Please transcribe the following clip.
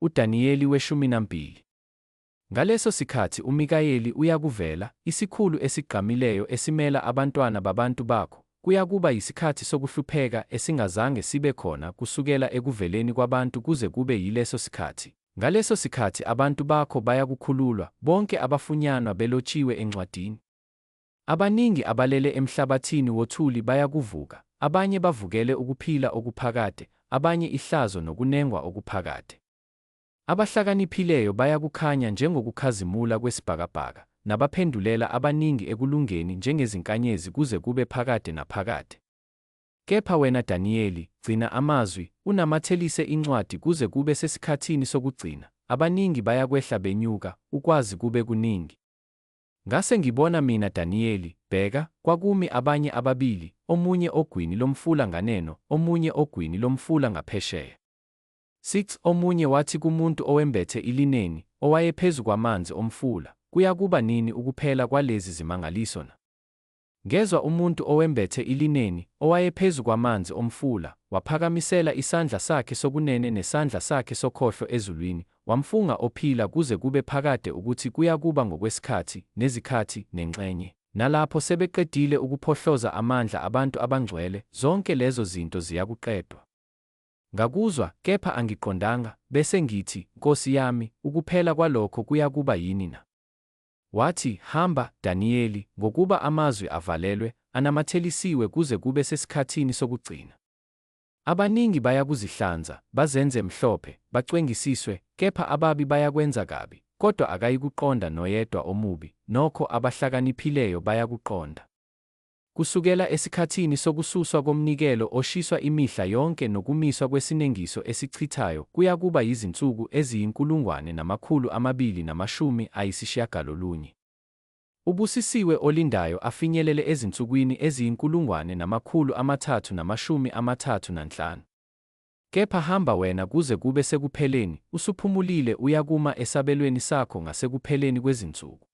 uDaniyeli we-12. Ngaleso sikhathi uMikayeli uyakuvela, isikhulu esigqamileyo esimela abantwana babantu bakho. Kuyakuba yisikhathi sokuhlupheka esingazange sibe khona kusukela ekuveleni kwabantu kuze kube yileso sikhathi. Ngaleso sikhathi abantu bakho bayakukhululwa, bonke abafunyanwa belotshiwe encwadini. Abaningi abalele emhlabathini wothuli bayakuvuka, abanye bavukele ukuphila okuphakade, abanye ihlazo nokunengwa okuphakade. Abahlakaniphileyo bayakukhanya njengokukhazimula kwesibhakabhaka, nabaphendulela abaningi ekulungeni njengezinkanyezi kuze kube phakade naphakade. Kepha wena Daniyeli, gcina amazwi, unamathelise incwadi kuze kube sesikhathini sokugcina. Abaningi bayakwehla benyuka, ukwazi kube kuningi. Ngase ngibona mina Daniyeli, bheka, kwakumi abanye ababili, omunye ogwini lomfula nganeno, omunye ogwini lomfula ngaphesheya. 6 Omunye wathi kumuntu owembethe ilineni, owayephezu kwamanzi omfula, kuyakuba nini ukuphela kwalezi zimangaliso na? Ngezwa umuntu owembethe ilineni, owayephezu kwamanzi omfula, waphakamisela isandla sakhe sokunene nesandla sakhe sokhohlo ezulwini, wamfunga ophila kuze kube phakade ukuthi kuyakuba ngokwesikhathi, nezikhathi, nengxenye. Nalapho sebeqedile ukuphohloza amandla abantu abangcwele, zonke lezo zinto ziyakuqedwa. Ngakuzwa, kepha angiqondanga, bese ngithi, Nkosi yami, ukuphela kwalokho kuyakuba yini na? Wathi, hamba, Daniyeli, ngokuba amazwi avalelwe, anamathelisiwe kuze kube sesikhathini sokugcina. Abaningi bayakuzihlanza, bazenze mhlophe, bacwengisiswe, kepha ababi bayakwenza kabi, kodwa akayikuqonda noyedwa omubi, nokho abahlakaniphileyo bayakuqonda. Kusukela esikhathini sokususwa komnikelo oshiswa imihla yonke nokumiswa kwesinengiso esichithayo, kuyakuba yizinsuku eziyinkulungwane 290. Ubusisiwe olindayo afinyelele ezinsukwini eziyinkulungwane 335. Kepha hamba wena kuze kube sekupheleni, usuphumulile uyakuma esabelweni sakho ngasekupheleni kwezinsuku.